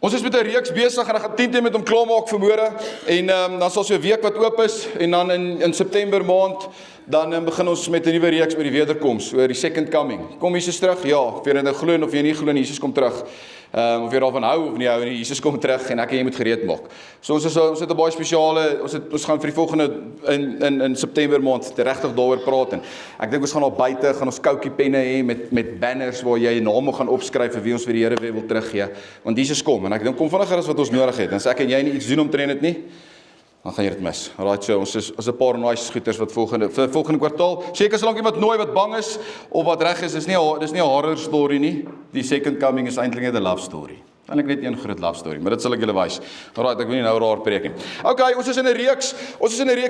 Ons is met 'n reeks besig en ek gaan 10 met hom klaarmaak vanmôre en dan sal so 'n week wat oop is en dan in September maand dan begin ons met 'n nuwe reeks oor die wederkoms, oor die second coming. Kom Jesus terug? Ja, of jy nou glo of jy nie glo nie, Jesus kom terug. Of jy daarvan hou of nie hou nie, Jesus kom terug en ek en jy moet gereed maak. So ons het 'n baie spesiale, ons gaan vir die volgende in September maand regtig daaroor praat en ek dink ons gaan al buite, gaan ons koutjie penne hê met banners waar jy 'n naam gaan opskryf vir wie ons vir die Here weer wil teruggee, want Jesus kom en ek dink kom vinniger as wat ons nodig het. En as ek en jy nie iets doen omtrent dit nie, dan gaan jy dit mis. Alright, so ons is 'n paar nice goeters wat volgende kwartaal. Seker solank iemand nooi wat bang is of wat reg is, dis nie 'n horror story nie. Die second coming is eintlik net 'n love story. Eintlik net een groot love story, maar dit sal ek julle wys. Alright, ek wil nie nou raar preek nie. Okay, ons is in 'n reeks.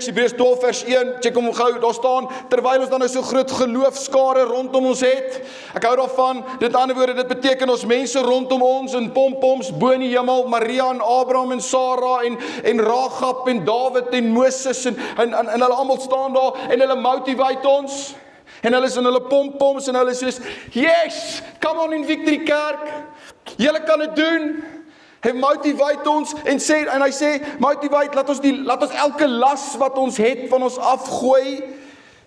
Hebreërs 12 vers 1. Check hom gou. Daar staan terwyl ons dan nou so groot geloofskare rondom ons het. Ek hou daarvan. Dit ander woorde, dit beteken ons mense rondom ons in pompoms bo in die hemel, Maria en Abraham en Sarah en Ragab en Dawid en Moses en hulle almal staan daar en hulle motivate ons. En hulle is in hulle pompoms en hulle sê, yes, come on in Victory Kerk. Julle kan dit doen. Hy motivate ons en hy sê, motivate, laat ons elke las wat ons het van ons afgooi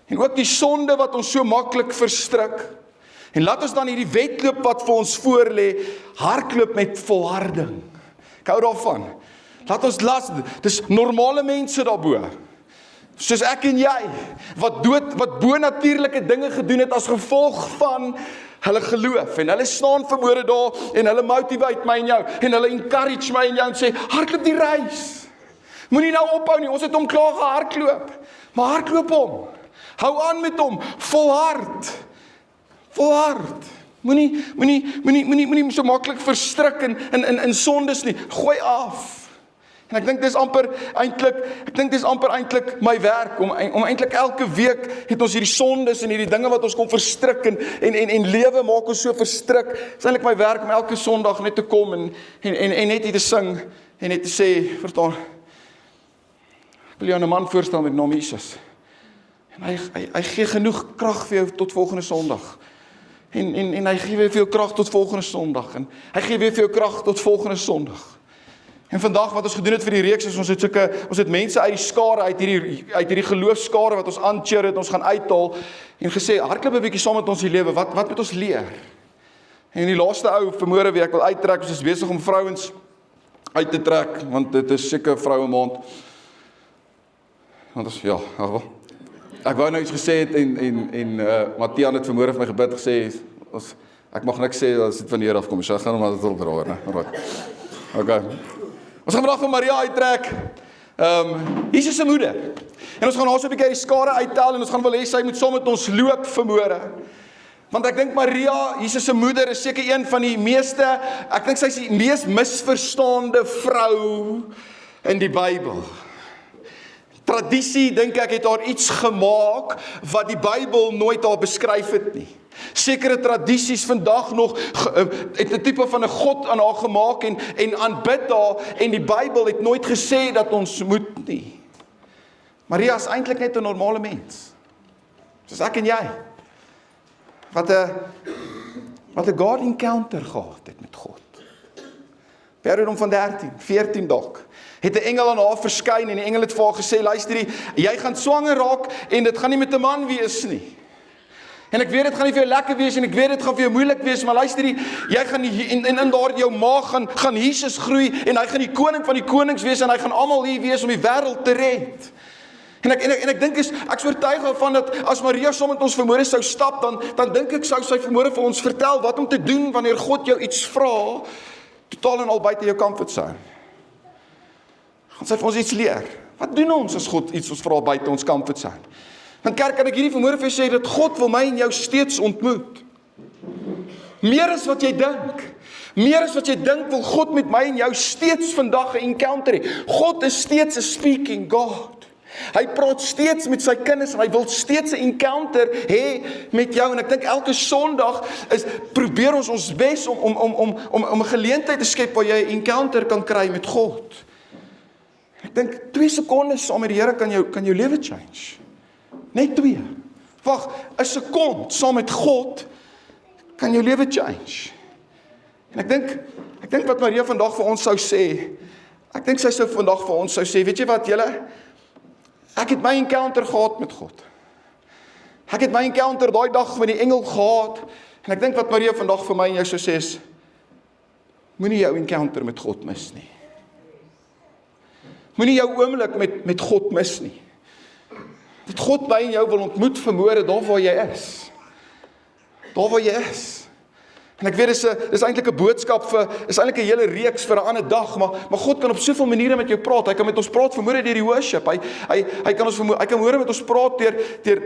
en ook die sonde wat ons so maklik verstrik. En laat ons dan hierdie wedloop wat vir ons voorlê, hardloop met volharding. Ek hou daarvan. Laat ons dis normale mense daarbo. Soos ek en jy, wat bonatuurlike dinge gedoen het as gevolg van hulle geloof, en hulle staan vanmôre daar, en hulle motivate my en jou, en hulle encourage my en jou, en sê, hardloop die reis, moenie nou ophou nie, ons het hom klaar gehardloop, maar hardloop hom, hou aan met hom, volhard, moenie so maklik verstrik in sondes nie, gooi af. En ek dink dis amper eintlik my werk, om eintlik elke week het ons hierdie sondes en hierdie dinge wat ons kom verstrik en lewe maak ons so verstrik. Dis eintlik my werk om elke Sondag net te kom en net hier te sing en net te sê, verstaan, ek wil jou 'n man voorstel met die naam Jesus. En hy gee genoeg krag vir jou tot volgende Sondag. En hy gee weer vir jou krag tot volgende Sondag. En hy gee weer vir jou krag tot volgende Sondag. En vandag wat ons gedoen het vir die reeks is, ons het mense uit die skare, uit hierdie geloofskare wat ons aancheer het, ons gaan uithaal, en gesê, hardloop 'n bietjie saam met ons die lewe, wat moet ons leer? En die laaste ou, vanmôre weer, ek wil uittrek, ons is besig om vrouens uit te trek, want dit is seker vroue maand. Want ja, ek wou nou iets gesê het, en Mathian het vanmôre vir my gebid gesê, ek mag niks sê, as dit van die Here afkom, so ek gaan hom maar dit opdraai, né? Okay. Ons gaan vandag van Maria uittrek, Jesus se moeder. En ons gaan haar so 'n bietjie die skare uittel en ons gaan wil hê sy moet saam met ons loop vanmôre. Want ek dink Maria, Jesus se moeder, is seker een van die meeste, ek dink sy is die mees misverstaande vrou in die Bybel. Tradisie, dink ek, het haar iets gemaak wat die Bybel nooit haar beskryf het nie. Sekere tradisies vandag nog het 'n tipe van 'n God aan haar gemaak en aanbid haar, en die Bybel het nooit gesê dat ons moet nie. Maria is eintlik net 'n normale mens, soos ek en jy, wat 'n God encounter gehad het met God. Ouderdom van 13, 14 dalk, het 'n engel aan haar verskyn en die engel het vir haar gesê, luister, jy gaan swanger raak en dit gaan nie met 'n man wees nie. En ek weet dit gaan nie vir jou lekker wees en ek weet dit gaan vir jou moeilik wees, maar luister, jy gaan in daar jou maag gaan Jesus groei en hy gaan die koning van die konings wees en hy gaan almal hier wees om die wêreld te red. En ek dink ek is oortuig daarvan dat as Maria saam met ons vanmôre sou stap, dan dink ek sou sy vanmôre vir ons vertel wat om te doen wanneer God jou iets vra, totaal en al buite jou comfortzone. Gaan sy vir ons iets leer. Wat doen ons as God iets ons vra buite ons comfortzone? Want kerk, kan ek hierdie vanmôre vir sê dat God wil my en jou steeds ontmoet. Meer as wat jy dink. Meer as wat jy dink wil God met my en jou steeds vandag 'n encounter hê. God is steeds 'n speaking God. Hy praat steeds met sy kinders en hy wil steeds 'n encounter hê met jou. En ek dink elke Sondag probeer ons bes om 'n geleentheid te skep waar jy 'n encounter kan kry met God. Ek dink 2 sekondes saam met die Here kan jou lewe change. Net 2. Wag, 'n sekond saam met God kan jou lewe change. En ek dink wat Maria vandag vir ons sou sê, ek dink sy sou vandag vir ons sou sê, weet jy wat julle, ek het my encounter gehad met God. Ek het my encounter daai dag met die engel gehad, en ek dink wat Maria vandag vir my en jou sou sê is, moenie jou encounter met God mis nie. Moenie jou oomblik met God mis nie. Dat God by en jou wil ontmoet vanmôre daar waar jy is. Daar waar jy is. En ek weet, dis eintlik 'n boodskap is eintlik 'n hele reeks vir 'n ander dag, maar God kan op soveel maniere met jou praat. Hy kan met ons praat vanmôre deur die worship. Hy kan môre met ons praat deur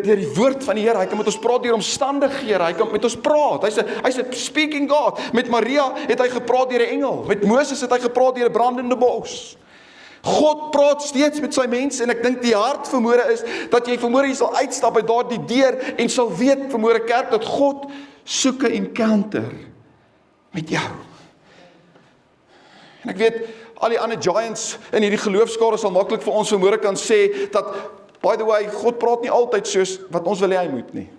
die woord van die Here. Hy kan met ons praat deur omstandighede. Hy kan met ons praat. Hy's 'n speaking God. Met Maria het hy gepraat deur 'n engel. Met Moses het hy gepraat deur 'n brandende bos. God praat steeds met sy mense, en ek dink die hart vanmôre is dat jy vanmôre hier sal uitstap by daardie deur en sal weet vanmôre kerk dat God soek 'n encounter met jou. En ek weet, al die ander giants in hierdie geloofskare sal maklik vir ons vanmôre kan sê dat, by the way, God praat nie altyd soos wat ons wil hê hy moet nie.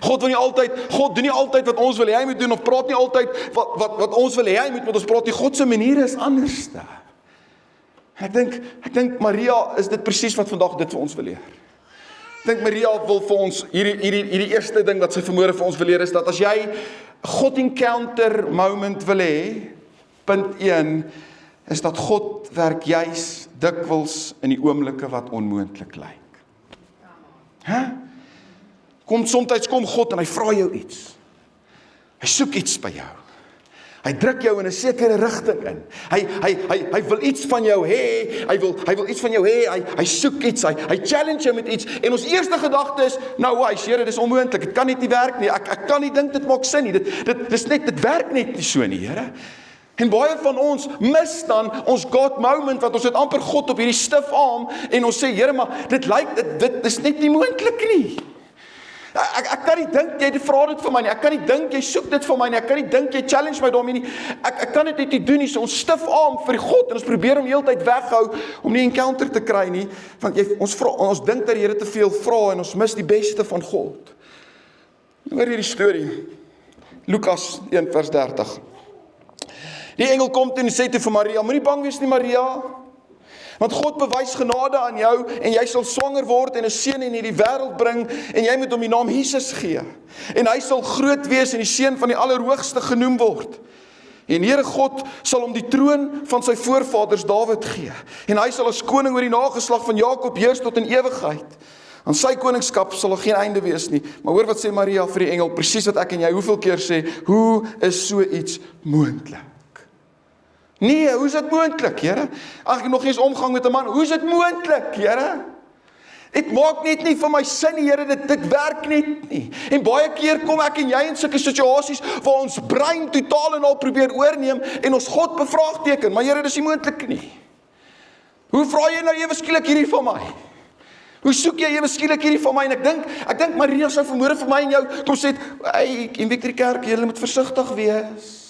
God doen nie altyd wat ons wil hê hy moet doen, of praat nie altyd wat ons wil hê hy moet met ons praat nie. God se maniere is anders. Ek dink Maria is dit presies wat vandag dit vir ons wil leer. Ek dink Maria wil vir ons, hierdie eerste ding wat sy vanmôre vir ons wil leer is, dat as jy God encounter moment wil hê, punt 1, is dat God werk juis dikwels in die oomblikke wat onmoontlik lyk. Soms kom God en hy vra jou iets. Hy soek iets by jou. Hy druk jou in 'n sekere rigting in. Hy wil iets van jou hê. Hy wil iets van jou hê. Hy soek iets. Hy challenge jou met iets. En ons eerste gedagte is, nou hy Here, dis onmoontlik. Dit kan net nie werk nie. Ek kan nie dink dit maak sin nie. Dit werk net nie so nie, Here. En baie van ons mis dan ons God moment, want ons het amper God op hierdie stif arm en ons sê, Here, maar dit is net nie moontlik nie. Ek kan nie dink jy vra dit vir my nie. Ek kan nie dink jy soek dit vir my nie. Ek kan nie dink jy challenge my daarmee nie. Ek kan dit net nie doen nie. So ons stif arm vir God en ons probeer hom heeltyd weghou om nie encounter te kry nie, want ons dink dat die Here te veel vra en ons mis die beste van God. Hoor hierdie storie. Lukas 1 vers 30. Die engel kom toe en sê toe vir Maria, moenie bang wees nie, Maria, want God bewys genade aan jou en jy sal swanger word en 'n seun in hierdie wêreld bring en jy moet hom die naam Jesus gee. En hy sal groot wees en die seun van die Allerhoogste genoem word. En Here God sal hom die troon van sy voorvaders Dawid gee. En hy sal as koning oor die nageslag van Jakob heers tot in ewigheid. Aan sy koningskap sal er geen einde wees nie. Maar hoor wat sê Maria vir die engel, presies wat ek en jy hoeveel keer sê, hoe is so iets moontlik? Nee, hoe is dit moontlik, Here? Ag, ek nog eens omgang met 'n man. Hoe is dit moontlik, Here? Dit maak net nie vir my sin, Here, dit werk net nie. En baie keer kom ek en jy in sulke situasies waar ons brein totaal en al probeer oorneem en ons God bevraagteken, maar Here, dis nie moontlik nie. Hoe vra jy nou ewe skielik hierdie van my? Hoe soek jy ewe skielik hierdie van my? En ek dink Maria sou vanmôre vir my en jou kom sê, hey, in Victory Kerk, julle moet versigtig wees.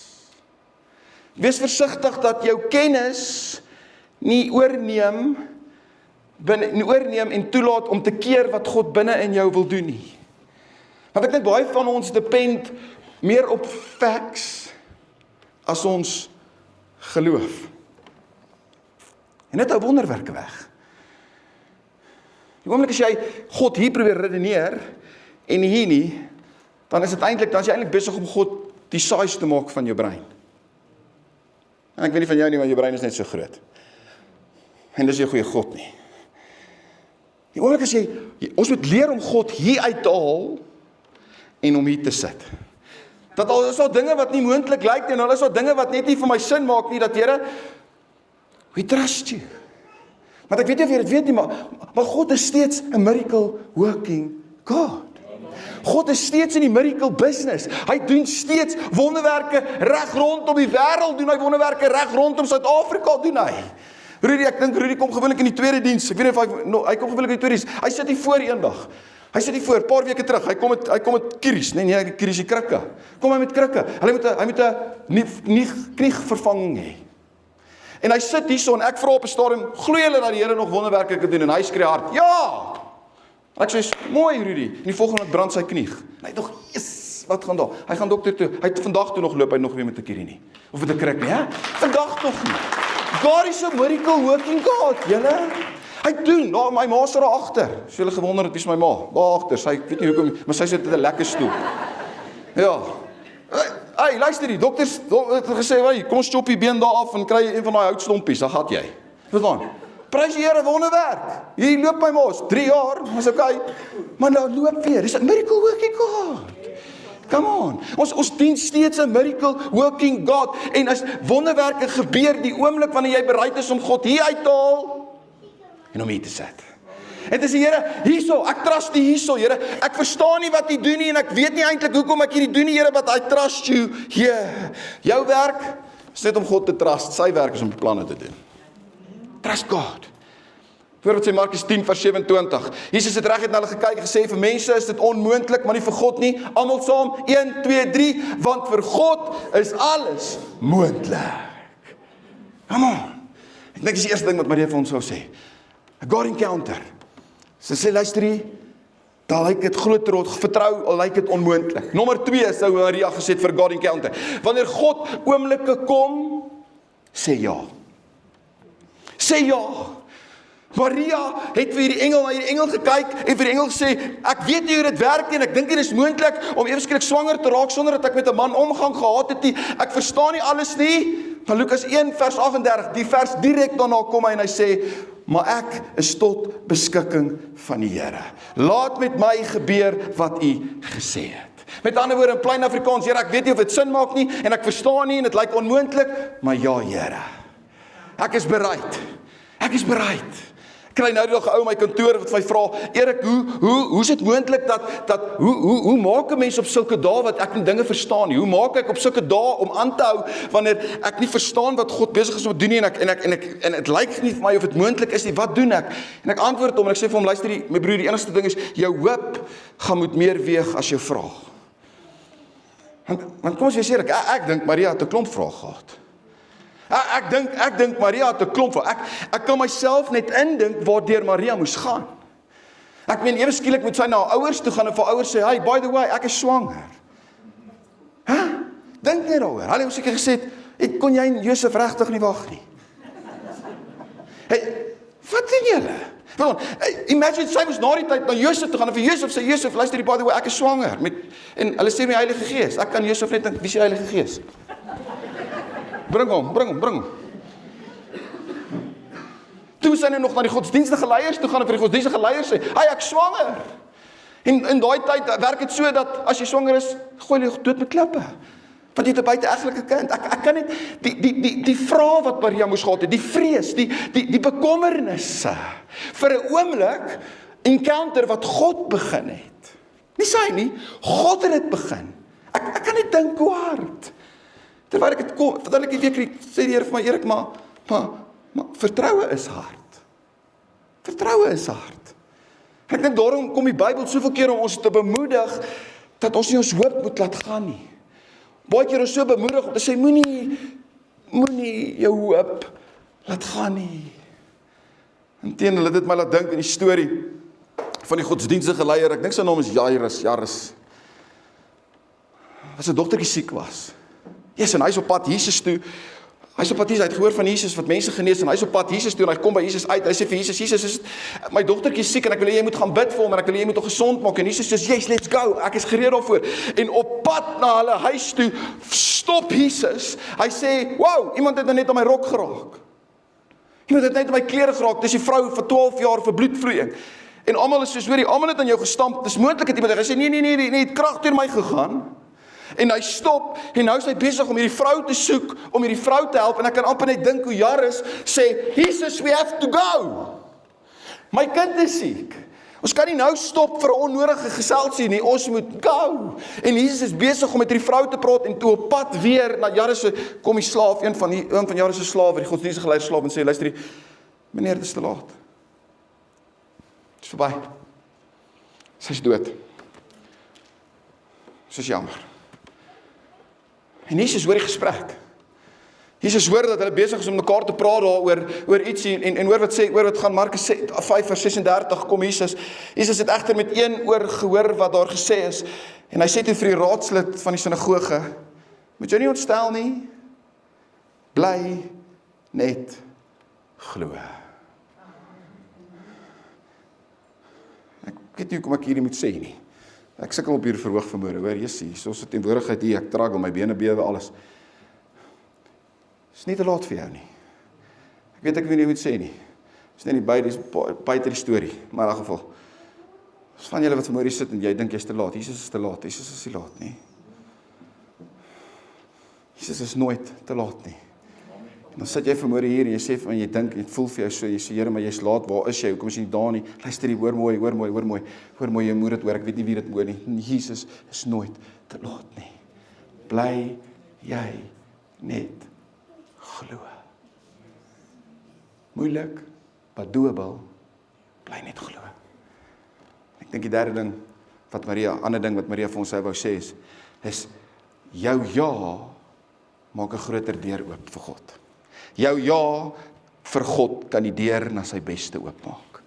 Wees versigtig dat jou kennis nie oorneem en toelaat om te keer wat God binne in jou wil doen nie. Want ek dink baie van ons depend meer op facts as ons geloof. En dit hou wonderwerke weg. Die oomblik as jy God hier probeer redeneer en hier nie, dan is jy eintlik besig om God die size te maak van jou brein. En ek weet nie van jou nie, maar jou brein is net so groot. En dis nie 'n goeie God nie. Die oomblik as ons moet leer om God hier uit te haal en om hier te sit. Dat al is al dinge wat nie moontlik lyk nie, en al is al dinge wat net nie vir my sin maak nie, dat Here, we trust you. Want ek weet nie of jy dit weet nie, maar God is steeds 'n miracle working God. God is steeds in die miracle business. Hy doen steeds wonderwerke reg rondom die wêreld, doen hy wonderwerke reg rondom Suid-Afrika, doen hy. Rudy, ek dink Rudy kom gewoonlik in die tweede diens. Ek weet nie of hy kom gewoonlik in die tweede diens. Hy sit hier voor eendag. Hy sit hier voor, 'n paar weke terug. Hy kom met kries, nee, kries die krikke. Kom hy met krikke. Hy moet 'n knievervanging hê. En hy sit hierso en ek vra op 'n stadium, glo julle dat die Here nog wonderwerke kan doen? En hy skree hard, ja! En ek sê, mooi Rudy. En die volgende brand sy knie. En hy dog, yes! wat gaan daar? Hy gaan dokter toe. Hy het vandag toe nog loop hy nog weer met 'n kierie nie. Of met 'n kruk nie, hè? Vandag nog nie. God is a miracle working God, julle. Hy doen, nou, my ma sit daar agter. As julle gewonder het, wie is my ma? Daar agter, sy weet nie hoekom, maar sy sit in 'n lekker stoel. Ja. Hey, luister die, dokters het gesê, "Hey, kom ons chop die been daar af en kry een van daai houtstompies, dan gat jy." Verstaan? Prys die Here, wonderwerk. Hier loop my mos 3 jaar, is okay. Maar nou loop weer. Dis 'n miracle working God. Come on. Ons dien steeds 'n miracle working God en as wonderwerke gebeur die oomblik wanneer jy bereid is om God hier uit te haal en om hier te sit. En dis die Here, hierso, ek trust U hierso, Here. Ek verstaan nie wat U doen nie en ek weet nie eintlik hoekom ek hierdie doen nie, Here, but I trust you. Yeah. Jou werk is net om God te trust. Sy werk is om planne te doen. Trust God. Voordat sê Markus 10 vers 27. Jesus het reguit na hulle gekyk en gesê vir mense is dit onmoontlik, maar nie vir God nie. Almal saam 1 2 3 want vir God is alles moontlik. Come on. Ek dink dis die eerste ding wat Maria vir ons sou sê. A God encounter. Sy sê luister hier, daar lyk dit groter rot, vertrou al lyk dit onmoontlik. Nommer 2 sou Maria gesê het vir God encounter. Wanneer God oomblikke kom, sê ja. Sê ja. Maria het vir hierdie engel gekyk en vir die engel gesê, ek weet nie hoe dit werk nie en ek dink dit is moontlik om eweskielik swanger te raak sonder dat ek met 'n man omgang gehad het nie. Ek verstaan nie alles nie. Maar Lukas 1 vers 38, die vers direk daarna kom hy en hy sê, maar ek is tot beskikking van die Here. Laat met my gebeur wat U gesê het. Met ander woorde in plain Afrikaans, Here, ek weet nie of dit sin maak nie en ek verstaan nie en dit lyk onmoontlik, maar ja, Here. Ek is bereid. Ek is bereid. Ek kry nou die dag 'n ou in my kantoor wat my vra, Erik, hoe is dit moontlik hoe maak 'n mens op sulke dae wat ek nie dinge verstaan nie? Hoe maak ek op sulke dae om aan te hou wanneer ek nie verstaan wat God besig is om te doen nie en dit lyk nie vir my of dit moontlik is nie. Wat doen ek? En ek antwoord hom en ek sê vir hom, luister, my broer, die enigste ding is jou hoop gaan moet meer weeg as jou vraag. Want kom ons wees eerlik, ek dink Maria het 'n klomp vrae gehad. Ek dink Maria het 'n klomp vrae. Ek kan myself net indink waardeur Maria moes gaan. Ek meen ewe skielik moet sy na haar ouers toe gaan en vir haar ouers sê, "Hey, by the way, ek is swanger." Dink net daaroor. Hulle het seker gesê, "Kon jy en Josef regtig nie wag nie?" Hey, wat doen julle? Imagine sy was na die tyd na Josef toe gaan en vir Josef sê, "Josef, luister, by the way, ek is swanger." En hulle sê my Heilige Gees. Ek kan Josef net dink, wie is die Heilige Gees? Bring hom. Toe sy nou nog na die godsdienstige leiers toe gaan en vir die godsdienstige leiers sê, "Hey, ek swanger." En in daai tyd werk dit so dat as jy swanger is, gooi jy dood met klippe. Want jy het 'n buiteegtelike kind. Ek kan net die vrae wat Maria moes gehad het, die vrees, die bekommernisse vir 'n oomblik encounter wat God begin het. Nie sy nie, God het dit begin. Ek kan net dink hoe hard. Terwyl ek dit kom, vertel ek die week, sê die Here vir my, Erik, maar vertroue is hard. Vertroue is hard. Ek dink daarom kom die Bybel soveel keer om ons te bemoedig, dat ons nie ons hoop moet laat gaan nie. Baie keer ons so bemoedig om te sê, moenie jou hoop laat gaan nie. Inteendeel, dit het my laat dink in die storie van die godsdienstige leier, ek dink sy naam is Jairus. As 'n dogtertjie siek was. Yes, en hy is op pad Jesus toe. Hy het gehoor van Jesus wat mense genees en hy is op pad Jesus toe en hy kom by Jesus uit. Hy sê vir Jesus, my dogtertjie is siek en ek wil hê jy moet gaan bid vir hom en ek wil hê jy moet hom gesond maak. En Jesus sê, yes, let's go. Ek is gereed daarvoor. En op pad na hulle huis toe stop Jesus. Hy sê, wow, iemand het net aan my rok geraak. Iemand het net aan my klere geraak. Dis die vrou van 12 jaar vir bloedvloeiing. En almal is soos, almal het aan jou gestamp. Dis moontlik het iemand. Hy sê nee, het krag deur my gegaan. En hy stop, en nou is hy besig om hierdie vrou te soek, om hierdie vrou te help, en ek kan amper net dink hoe Jairus sê, Jesus, we have to go. My kind is siek. Ons kan nie nou stop vir 'n onnodige geselsie nie, ons moet go. En Jesus is besig om met hierdie vrou te praat, en toe op pad weer na Jairus kom die slaaf, een van Jairus se slawe, die godsdienstige leier slaaf, en sê, luister, meneer, dit is te laat. Dit is verby. Sy is dood. Sy is jammer. En Jesus hoor die gesprek. Jesus hoor dat hulle besig is om mekaar te praat oor ietsie en hoor wat gaan Markus 5:36 kom Jesus het egter met een oor gehoor wat daar gesê is en hy sê toe vir die raadslid van die sinagoge, moet jy nie ontstel nie, bly net glo. Ek weet nie hoekom ek hierdie moet sê nie. Ek sukkel op hierdie verhoog vanmôre, hoor, Jessie, soos 'n teenwoordigheid hier, ek tragel, my bene bewe, alles. Is nie te laat vir jou nie. Ek weet ek weet nie moet sê nie. Is nie buite die storie, maar in elk geval. As van julle wat vanmôre sit en jy dink jy's te laat, Jesus is te laat, Jesus is nie laat nie. Jesus is nooit te laat nie. En dan sit jy vanmôre hier en jy sê van jy dink, jy voel vir jou so, jy sê Here, maar jy's laat, waar is jy? Hoekom is jy nie daar nie? Luister hier, hoor mooi, jy moet dit hoor, ek weet nie wie dit hoor nie. Jesus is nooit te laat nie. Bly jy net glo. Moeilik, badobel, bly net glo. Ek dink die derde ding, ander ding wat Maria vir ons wou sê is jou ja maak 'n groter deur oop vir God. Jou ja vir God kan die deur na sy beste oopmaak.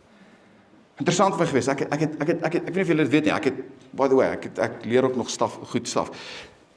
Interessant vir my gewees, ek weet nie of julle dit weet nie, by the way, ek leer ook nog goed staf.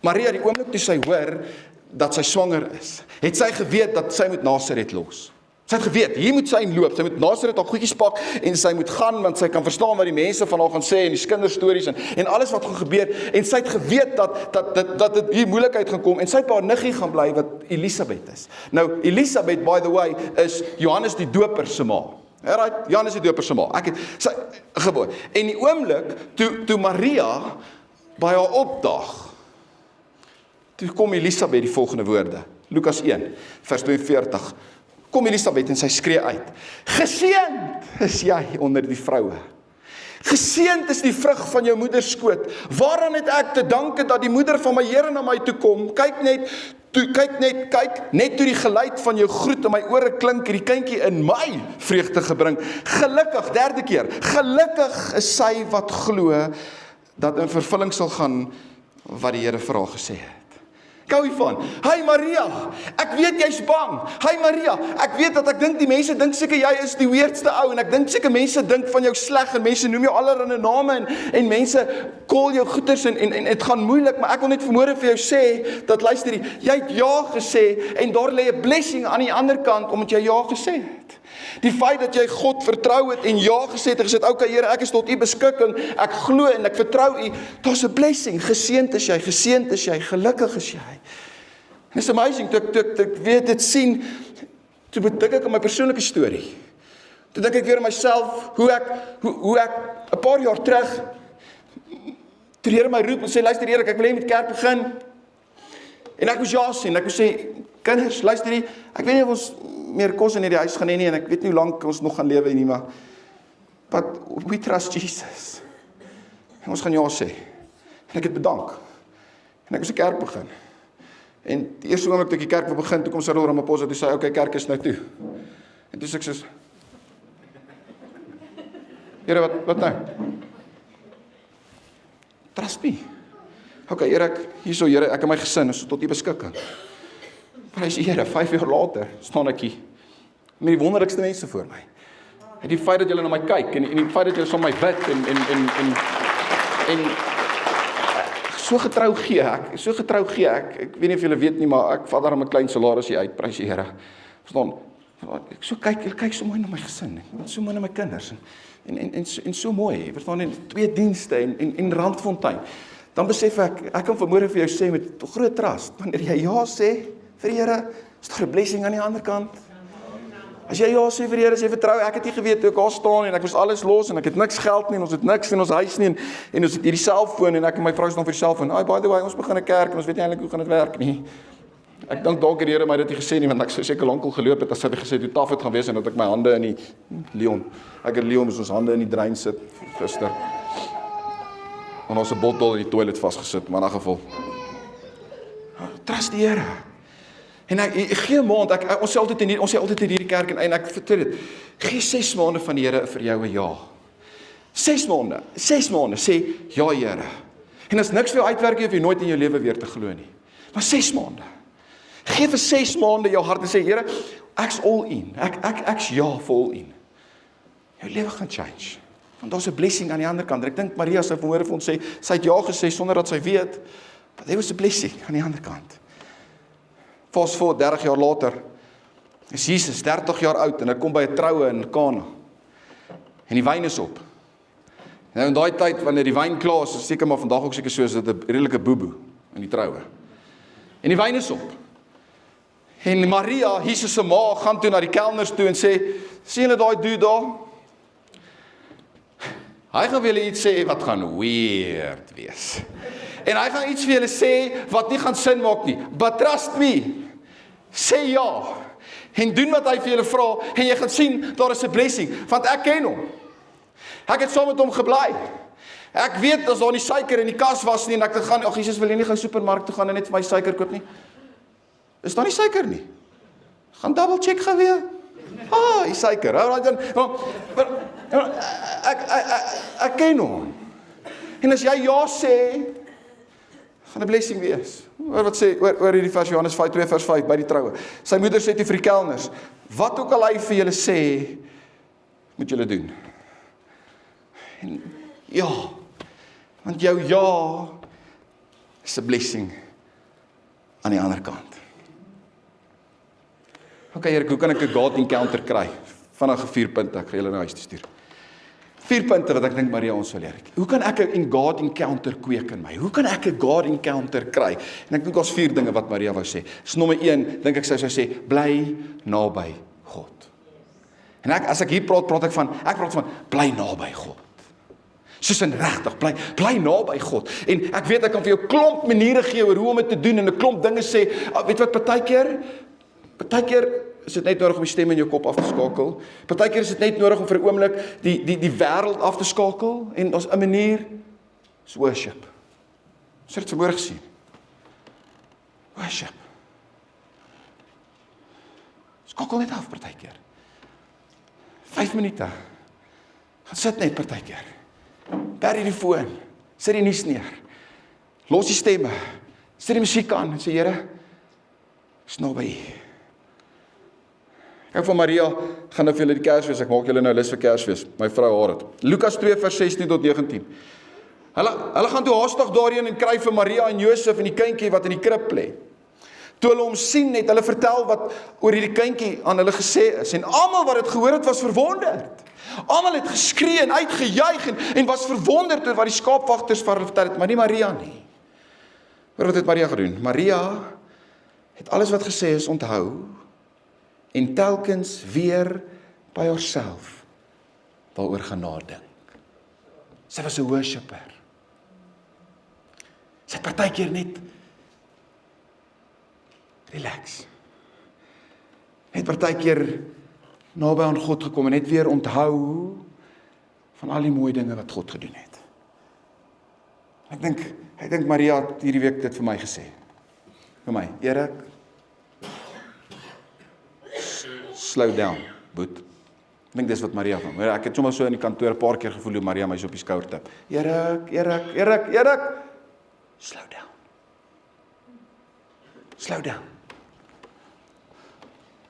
Maria, die oomblik toe sy hoor dat sy swanger is, het sy geweet dat sy moet Nasaret los. Sy het geweet, hier moet sy loop, sy moet Nasaret al goedjies pak en sy moet gaan, want sy kan verstaan wat die mense van haar gaan sê en die kinderstories en alles wat gaan gebeur en sy het geweet dat dit hier moeilikheid gaan kom en sy het by haar niggie gaan bly wat Elisabeth is. Nou, Elisabeth, by the way, is Johannes die Doper se ma. Alright, Johannes die Doper se ma. Sy gebore. En die oomblik, toe Maria by haar opdag, toe kom Elisabeth die volgende woorde. Lukas 1, vers 42. Kom Elisabeth en sy skree uit. Geseënd is jy onder die vroue. Geseënd is die vrug van jou moeder skoot. Waaraan het ek te danke dat die moeder van my Here na my toe kom? Kyk net toe die geluid van jou groet in my ore klink, het die kindjie in my vreugde gebring. Gelukkig, derde keer, gelukkig is sy wat glo dat in vervulling sal gaan wat die Here vir haar gesê het. Kou hiervan, hy Maria, ek weet jy's bang, hy Maria, ek weet dat ek dink die mense dink seker jy is die weirdste ou, en ek dink seker mense dink van jou sleg, en mense noem jou allerlei name, en mense call jou goeters, en het gaan moeilik, maar ek wil net vanmôre vir jou sê, dat luister jy het ja gesê, en daar lê 'n blessing aan die ander kant, omdat jy ja gesê het. Die feit dat jy God vertrou het en ja gesê het en gesê, okay Here, ek is tot u beskikking, ek glo en ek vertrou u, daar's 'n blessing, geseënd is jy, gelukkig is jy. En it's amazing, toe ek weet dit sien, toe dink ek aan my persoonlike storie. Toe dink ek weer aan myself, hoe ek 'n paar jaar terug, toe die Here my roep en sê, luister Here, ek wil hê met kerk begin, en ek moes ja sê, en ek moes sê, kinders, luister hier, ek weet nie of ons meer kos in hierdie huis gaan hê nie, en ek weet nie hoe lank ons nog gaan lewe nie, maar but we trust Jesus. En ons gaan ja sê. En ek het bedank. En ek moes die kerk begin. En die eerste oomblik toe ek die kerk wil begin, toe kom Cyril Ramaphosa, toe sê hy, okay, kerk is nou toe. En toe sê ek soos, Here, wat nou? Trust me. Okay, Here, Here, ek en my gesin is tot u beskikking. Prys die Here, 5 jaar later, staan ek hier, met die wonderlikste mense voor my. En die feit dat julle na my kyk, en die feit dat julle saam my bid, en so getrou gee ek weet nie of julle weet nie, maar ek vat daar 'n klein salarisie uit, prys die Here. Verstaan, ek kyk so mooi na my gesin, so mooi na my kinders, en so mooi, verstaan, en 2 dienste, en Randfontein. Dan besef ek kan vanmôre vir jou sê, met groot trust, wanneer jy ja sê, vir die Here, is daar 'n blessing aan die ander kant. As jy ja sê vir die Here, as jy vertrou, ek het nie geweet toe ek daar staan en ek moes alles los en ek het niks geld nie en ons het niks in ons huis nie en ons het hierdie selfoon en ek en my vrou staan vir die selfoon. By the way, ons begin 'n kerk en ons weet nie eintlik hoe gaan dit werk nie. Ek dink dalk die Here my dit nie gesê nie, want ek sou seker lankal geloop het as hy gesê hoe taaf het gaan wees en dat ek my hande in die Leon. Ek en Leon moes ons hande in die drein sit gister. En ons 'n bottel in die toilet vasgesit, maar in 'n geval. Trust die Here. En ek gee 'n maand, ons sê altyd in hierdie kerk en ek vertel dit, gee 6 maande van die Here vir jou 'n ja. 6 maande sê, ja Here. En as niks vir jou uitwerk, hoef jy nooit in jou lewe weer te glo nie. Maar 6 maande. Gee vir 6 maande jou hart en sê, Here, ek's all in. Ek's ja vir all in. Jou lewe gaan change. Want daar's 'n blessing aan die ander kant. Ek dink Maria sou vanmôre vir ons sê, sy het ja gesê sonder dat sy weet, but there was a blessing aan die ander kant. Fast forward 30 jaar later, is Jesus 30 jaar oud en hy kom by 'n troue in Kana. En die wyn is op. Nou in daai tyd, wanneer die wyn klaar is, seker maar vandag ook seker so, is dit 'n redelike boeboe in die troue. En die wyn is op. En Maria, Jesus se ma, gaan toe na die kelners toe en sê, sien julle daai dude daar? Hy gaan vir julle iets sê wat gaan weird wees. En hy gaan iets vir julle sê wat nie gaan sin maak nie. But trust me, sê ja. En doen wat hy vir julle vra en jy gaan sien, daar is 'n blessing. Want ek ken hom. Ek het saam met hom gebly. Ek weet as daar nie suiker in die kas was nie en ek het gaan, ag Jesus, wil jy nie gou supermark toe gaan en net vir my suiker koop nie? Is daar nie suiker nie? Gaan double check gou weer. Die suiker. Ek ken hom. En as jy ja sê, gaan 'n blessing wees. Wat sê oor hierdie vers Johannes 2 vers 5 by die troue. Sy moeder sê toe vir die kelners, wat ook al hy vir julle sê, moet julle doen. En ja, want jou ja is 'n blessing aan die ander kant. Ok, Here, hoe kan ek 'n God encounter kry? Vinnige 4 punte, ek gaan julle na huis stuur. 4 punte wat ek dink Maria ons wil leer. Hoe kan ek 'n God encounter kweek in my? Hoe kan ek 'n God encounter kry? En ek dink daar's 4 dinge wat Maria wou sê. Dis nommer 1, dink ek sy sou sê, bly naby God. En as ek hier praat ek van bly naby God. Soos in regtig, bly naby God. En ek weet ek kan vir jou klomp maniere gee oor hoe om dit te doen en 'n klomp dinge sê. Weet wat, partykeer is dit net nodig om die stem in jou kop af te skakel. Partykeer is dit net nodig om vir 'n oomblik die wêreld af te skakel en ons 'n manier is worship. Ons het dit vanmôre gesien. Worship. Skakel net af partykeer. 5 minute. Gaan sit net partykeer. Berg die foon. Sit die nuus neer. Los die stemme. Sit die musiek aan en sê, Here, is nou by U. Ek van Maria gaan nou vir julle die Kersfees, ek maak julle nou lus vir Kersfees, my vrou Harit. Lukas 2 vers 16 tot 19. Hulle gaan toe haastig daarheen en kry vir Maria en Josef en die kindjie wat in die krib lê. Toe hulle hom sien, het hulle vertel wat oor hierdie kindjie aan hulle gesê is. En almal wat dit gehoor het, was verwonderd. Almal het geskree en uitgejuig en was verwonderd oor wat die skaapwagters vir hulle vertel het, maar nie Maria nie. Wat het Maria gedoen? Maria het alles wat gesê is onthou en telkens weer by haarself daaroor gaan nadink. Sy was 'n worshipper. Sy het partykeer net relax. Het partykeer naby aan God gekom en net weer onthou van al die mooi dinge wat God gedoen het. Ek dink Maria het hierdie week dit vir my gesê. Vir my, Erik, slow down, boet. Ek dink dis wat Maria van. Ek het sommer so in die kantoor 'n paar keer gevoel hoe Maria my so op die skouer tap. Erik, slow down. Slow down.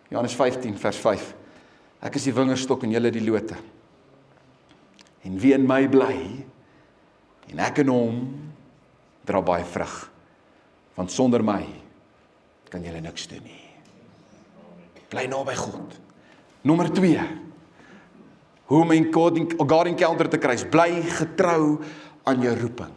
Johannes 15 vers 5. Ek is die wingerdstok en julle die lote. En wie in my bly en ek in hom dra baie vrug. Want sonder my kan julle niks doen nie. Bly naby God. Nommer 2. Hoe om 'n God encounter te kry, bly getrou aan jou roeping.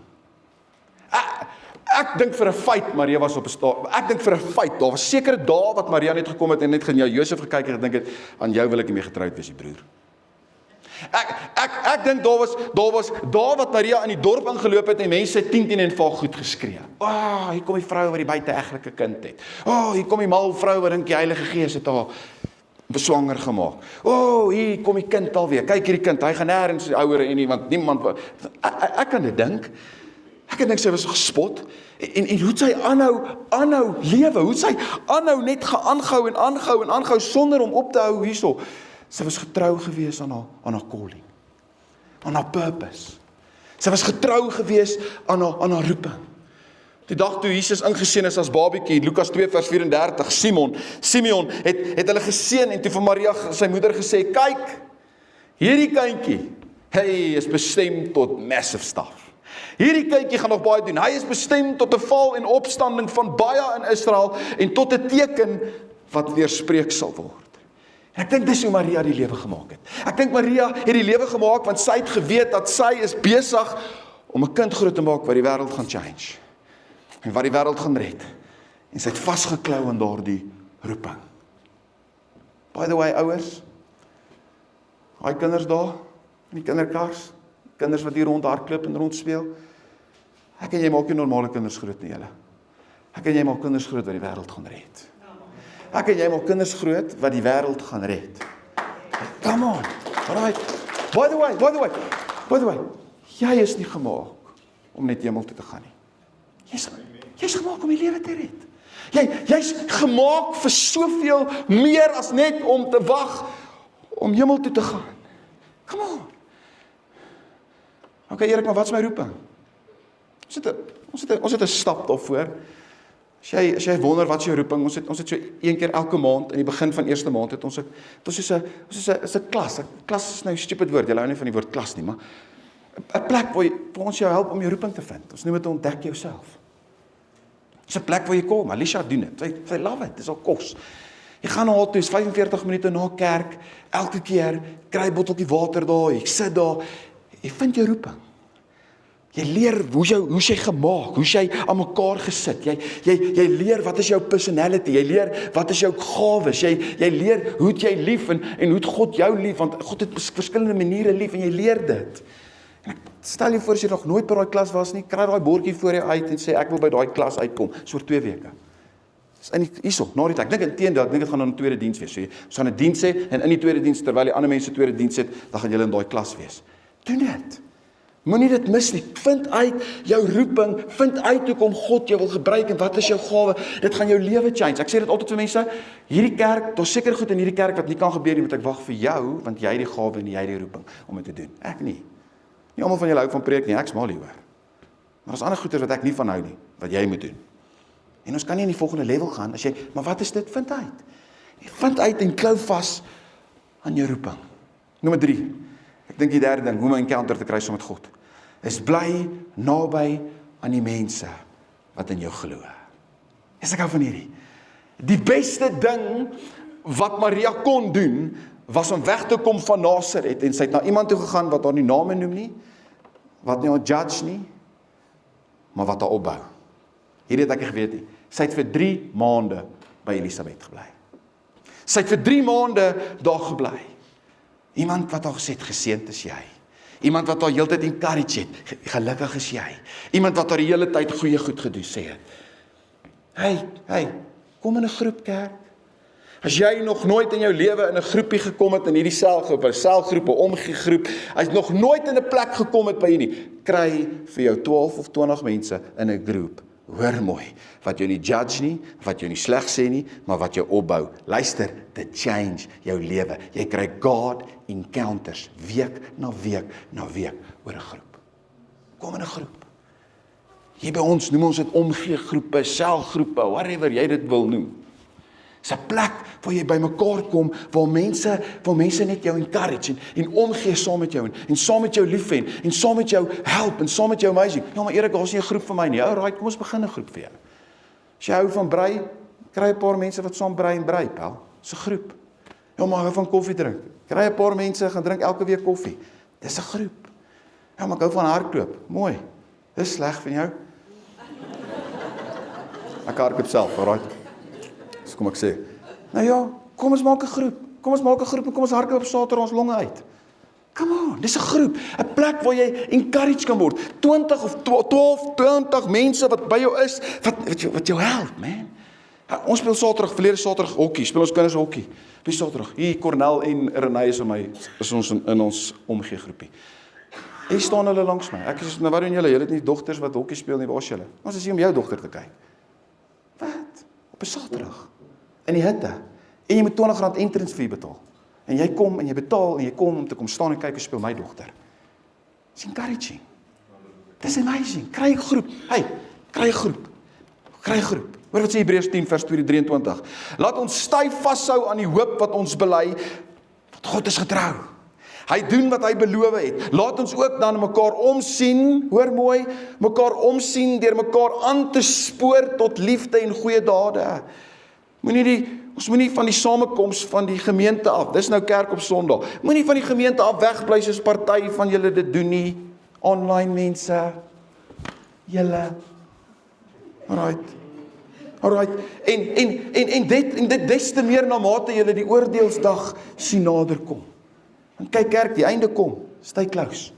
Ek dink vir 'n feit Maria was op 'n staat. Ek dink vir 'n feit, daar was sekere dae wat Maria net gekom het en net gaan Josef gekyk en gedink het, aan jou wil ek nie meer getroud wees, die broer. Ek dink daar was daar wat Maria in die dorp ingeloop het en mense 10 en val goed geskree. Hier kom die vrou wat die buiteegtelike kind het. Hier kom die mal vrou wat dink die Heilige Gees het haar beswanger gemaak. Hier kom die kind alweer. Kyk hierdie kind, hy gaan nêrens ouer en nie, want niemand ek kan dit dink. Ek dink sy was gespot en hoe sy aanhou lewe, hoe sy aanhou net aanhou sonder om op te hou hierso. Sy was getrou gewees aan haar calling, aan haar purpose. Sy was getrou gewees aan haar roeping. Die dag toe Jesus ingeseën is as babietjie, Lukas 2 vers 34, Simeon het hulle geseën en toe vir Maria sy moeder gesê, kyk, hierdie kindjie, hy is bestem tot massive stuff. Hierdie kindjie gaan nog baie doen. Hy is bestem tot 'n val en opstanding van baie in Israel en tot 'n teken wat weerspreek sal word. En ek dink dis hoe Maria die lewe gemaak het. Ek dink Maria het die lewe gemaak want sy het geweet dat sy is besig om 'n kind groot te maak wat die wêreld gaan change. En wat die wêreld gaan red. En sy het vasgeklou aan daardie roeping. By the way, ouers, daai kinders daar in die kinderkars, kinders wat hier rond hardloop en rond speel, ek en jy maak nie normale kinders groot nie, julle. Ek en jy maak kinders groot wat die wêreld gaan red. Ek en jy maak kinders groot wat die wêreld gaan red. Come on. Alright. By the way, jy is nie gemaak om net hemel toe te gaan nie. Jy's gemaak om die lewe te red. Jy's gemaak vir soveel meer as net om te wag om hemel toe te gaan. Come on. Okay, Erik, maar wat is my roeping? Ons het 'n stap daarvoor. As jy wonder wat is jou roeping, ons het so een keer elke maand, in die begin van eerste maand, het ons is 'n klas. Klas is nou 'n stupid woord, jy hou nie van die woord klas nie, maar 'n plek waar ons jou help om jou roeping te vind. Ons noem dit ontdek jouself. Dit is 'n plek waar jy kom, Alicia doen dit, sy love it, dis al kos. Jy gaan na haar toe, is 45 minute na kerk, elke keer, kry 'n botteltjie water daar, jy sit daar, jy vind jou roeping. Jy leer hoe jy gemaak, hoe jy aan mekaar gesit. Jy leer wat is jou personality, jy leer wat is jou gawes, jy leer hoe het jy lief en hoe het God jou lief, want God het verskillende maniere lief en jy leer dit. En ek stel jy voor as jy nog nooit by daai klas was nie, kry daai bordjie voor jou uit en sê ek wil by daai klas uitkom, so oor 2 weke. Dis in hierso, na die tyd. Ek dink inteendeel, ek dink dit gaan dan 'n tweede diens wees. So jy gaan 'n diens hê en in die tweede diens terwyl die ander mense tweede diens het, dan gaan julle in daai klas wees. Doen dit. Moenie dit mis nie. Vind uit jou roeping, vind uit hoekom God jou wil gebruik en wat is jou gawe. Dit gaan jou lewe change. Ek sê dit altyd vir mense, hierdie kerk, daar's seker goed in hierdie kerk wat nie kan gebeur nie, want ek wag vir jou, want jy het die gawe en jy het die roeping om dit te doen. Ek nie. Nie almal van julle hou van preek nie, ek's mal hieroor. Maar daar's ander goeie wat ek nie van hou nie, wat jy moet doen. En ons kan nie in die volgende level gaan as jy, maar wat is dit? Vind uit. Vind uit en klou vas aan jou roeping. Nommer 3. Ek dink die derde ding, hoe om 'n encounter te kry saam met God, is bly naby aan die mense wat in jou glo. Ek hou van hierdie. Die beste ding wat Maria kon doen, was om weg te kom van Nasaret, en sy het na iemand toe gegaan wat haar nie name noem nie, wat nie haar judge nie, maar wat haar opbou. Hierdie het ek geweet nie. Sy het vir 3 maande by Elisabeth gebly. Sy het vir 3 maande daar gebly. Iemand wat haar gesê het, geseënd is jy. Iemand wat haar heeltyd encourage het, gelukkig is jy. Iemand wat haar die hele tyd goeie goed gedoen, sê het. Hey, kom in 'n groep kerk. As jy nog nooit in jou lewe in 'n groepie gekom het, in hierdie selgroep, 'n selgroep, 'n omgiegroep, as jy nog nooit in 'n plek gekom het by hier nie, kry vir jou 12 of 20 mense in 'n groep. Hoor mooi, wat jou nie judge nie, wat jou nie sleg sê nie, maar wat jou opbou. Luister, dit change jou lewe. Jy kry God encounters, week na week na week, oor 'n groep. Kom in 'n groep. Hier by ons noem ons dit omgeegroepe, selgroepe, whatever jy dit wil noem. Dis 'n plek waar jy by mekaar kom, waar mense net jou encourage en omgee saam met jou en saam met jou lief hê en saam met jou help en saam met jou amazing. Ja, maar Erik, daar's nie 'n groep vir my nie. Alright, kom ons begin 'n groep vir jou. As jy hou van brei, kry 'n paar mense wat saam brei en brei, pel. Dis 'n groep. Ja, maar hou van koffie drink. Kry 'n paar mense gaan drink elke week koffie. Dis 'n groep. Ja, maar ek hou van hardloop. Mooi. Dis sleg van jou. Ek hardloop self, alright. So kom ek sê, nou ja, kom ons maak 'n groep. Kom ons maak 'n groep en kom ons hardloop op Saterdag ons longe uit. Come on, dis 'n groep, 'n plek waar jy encourage kan word. 20 of 12, 20 mense wat by jou is, wat jou help, man. Ja, ons speel Saterdag, verlede Saterdag hokkie, speel ons kinders hokkie. Op Saterdag, hier Cornel en Renée is ons in ons omgee groepie. Hier staan hulle langs my. Ek sê, nou wat doen julle? Julle het nie dogters wat hokkie speel nie, waar is julle? Ons is hier om jou dogter te kyk. Wat? Op 'n Saterdag. In die hitte. En jy moet R20 entrance fee betaal. En jy kom en jy betaal en jy kom om te kom staan en kyk hoe speel my dogter. It's encouraging. That's amazing. Kry 'n groep. Hey, kry 'n groep. Kry groep. Hoor wat sê Hebreërs 10 vers 23. Laat ons styf vashou aan die hoop wat ons bely, want God is getrou. Hy doen wat hy beloof het. Laat ons ook dan mekaar omsien, hoor mooi, mekaar omsien deur mekaar aan te spoor tot liefde en goeie dade. Ons moenie van die samekoms van die gemeente af, dis nou kerk op Sondag, moenie van die gemeente af wegbly soos party van julle dit doen nie, online mense, julle, alright, en dit des te meer na mate julle die oordeelsdag sien nader kom. En kyk kerk, die einde kom, stay close.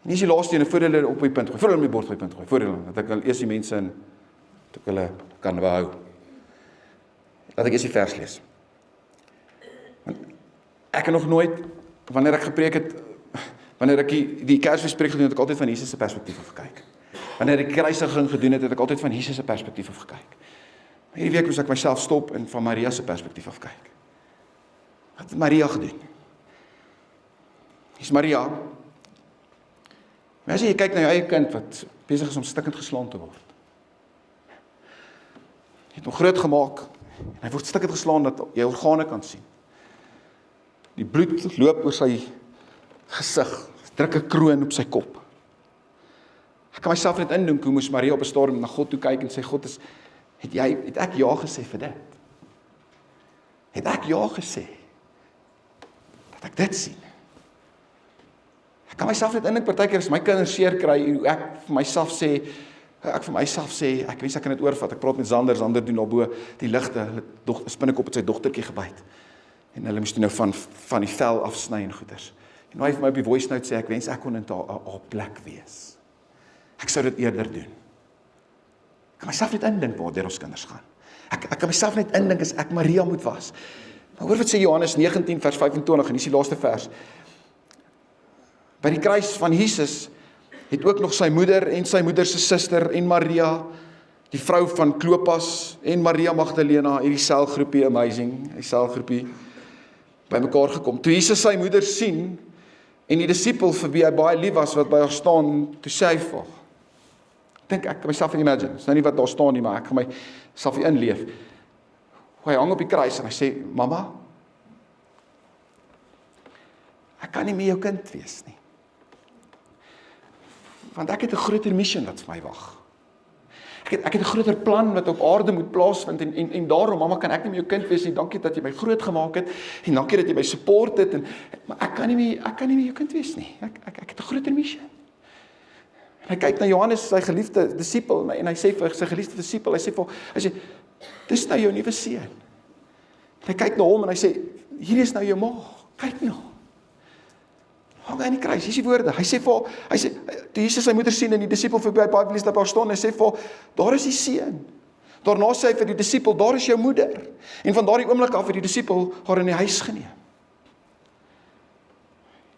En hier is die laaste ene, voor hulle op die punt gooi, voor hulle op die bord op die punt gooi, voor hulle, dat ek eers die mense in, dat ek hulle kan behou. Laat ek eers die vers lees. Want ek het nog nooit, wanneer ek gepreek het, wanneer ek die Kersfeespreek gedoen het, ek altyd van Jesus se perspektief af gekyk. Wanneer ek kruisiging gedoen het, het ek altyd van Jesus se perspektief af gekyk. Hierdie week moes ek myself stop en van Maria se perspektief af kyk. Wat het Maria gedoen? Hier's Maria. Maar as jy kyk na jou eie kind wat besig is om stikkend geslaan te word. Jy het hom groot gemaak en hy word stikkend geslaan dat jy organe kan sien. Die bloed loop oor sy gesig, druk 'n kroon op sy kop. Ek kan myself net indink hoe moes Maria op 'n stadium na God toe kyk en sê, God, het ek ja gesê vir dit? Het ek ja gesê dat ek dit sien? Ek kan myself net indink, partykeer as my kinders seer kry, hoe ek vir myself sê, ek wens ek kan dit oorvat, ek praat met Zander doen daarbo die ligte, spinnekop het sy dogtertjie gebyt, en hulle moes toe nou van die vel afsny en goeders, en hy vir my op die voice note sê, ek wens ek kon in haar plek wees, ek sou dit eerder doen. Ek kan myself net indink waar deur ons kinders gaan, ek kan myself net indink as ek Maria moet was, maar hoor wat sê Johannes 19 vers 25, en hier is die laaste vers, by die kruis van Jesus, het ook nog sy moeder en sy moeder se suster en Maria, die vrou van Klopas en Maria Magdalena, hierdie selgroepie, amazing, die selgroepie, by mekaar gekom. Toe Jesus sy moeder sien, en die disipel vir wie hy baie lief was, wat by haar staan, toe sê hy vir haar, ek kan myself imagine, is nou nie wat daar staan nie, maar ek kan myself inleef, hoe hy hang op die kruis, en hy sê, Mama, ek kan nie meer jou kind wees nie, want ek het 'n groter missie wat vir my wag. Ek het 'n groter plan wat op aarde moet plaasvind, en daarom, Mama, kan ek nie meer jou kind wees nie, dankie dat jy my groot gemaak het, en dankie dat jy my support het, maar ek kan nie meer jou kind wees nie, ek het 'n groter missie. En hy kyk na Johannes, sy geliefde disipel, en hy sê vir sy geliefde disipel, hy sê, dis nou jou nuwe seun. En hy kyk na hom, en hy sê, hierdie is nou jou ma, kyk nou. Hang aan die kruis, hier is die woorde, hy sê, toe Jesus sy moeder sien, en die disipel voorbij baie lees dat daar staan, hy sê, daar is die seun. Daarna sê hy vir die disipel, daar is jou moeder. En van daardie oomblik af het die disipel haar in die huis geneem.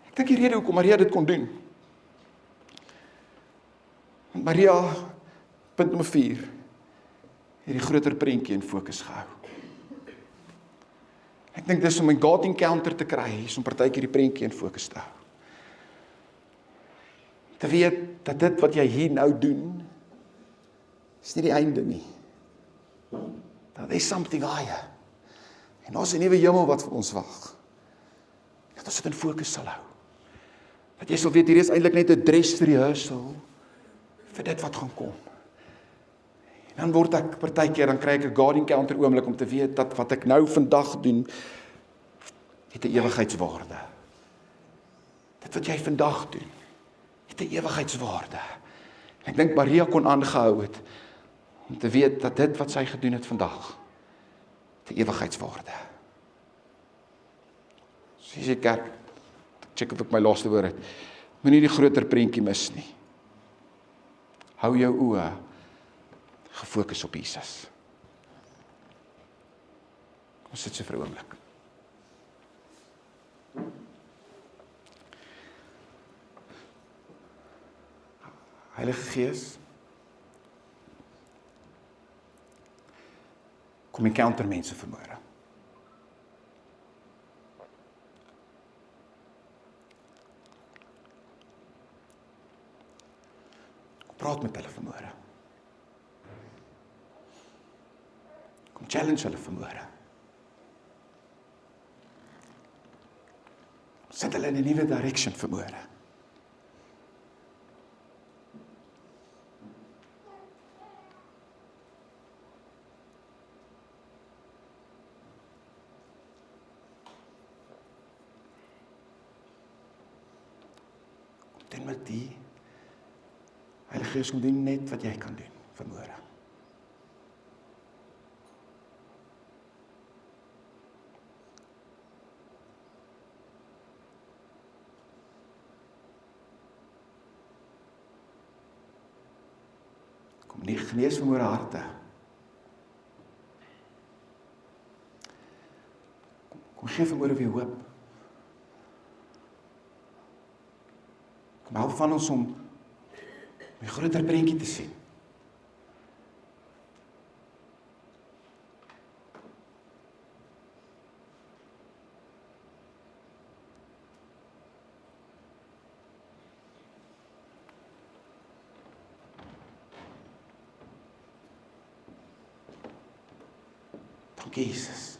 Ek dink die rede hoekom Maria dit kon doen. Want Maria, punt nommer 4, het die groter prentjie in fokus gehou. Ek dink dis om 'n God encounter te kry, is om partykeer die prentjie in fokus te hou. Te weet dat dit wat jy hier nou doen, is nie die einde nie. Dat is something higher. En daar is 'n nuwe hemel wat vir ons wag. Dat ons dit in fokus sal hou. Dat jy sal weet, hier is eintlik net 'n dress rehearsal vir dit wat gaan kom. En dan word ek partykeer, dan kry ek 'n God encounter oomblik om te weet dat wat ek nou vandag doen, het 'n ewigheidswaarde. Dit wat jy vandag doen, het 'n ewigheidswaarde. En ek dink Maria kon aangehou het om te weet dat dit wat sy gedoen het vandag, het 'n ewigheidswaarde. So sê kerk, ek check of ek my laaste woord het, moenie die groter prentjie mis nie. Hou jou oë gefokus op Jesus. Ons sit so vir 'n oomblik. Heilige Gees, kom encounter mense vanmôre. Praat met hulle vanmôre. Kom challenge hulle vanmôre. Sit hulle in 'n nuwe direction vanmôre. Doen met die Heilige Gees, kom doen net wat jy kan doen vanmôre. Kom nie genees vanmôre harte. Kom gee vanmôre weer hoop. Kom help van ons om my groter prentjie te sien. Dankie Jesus.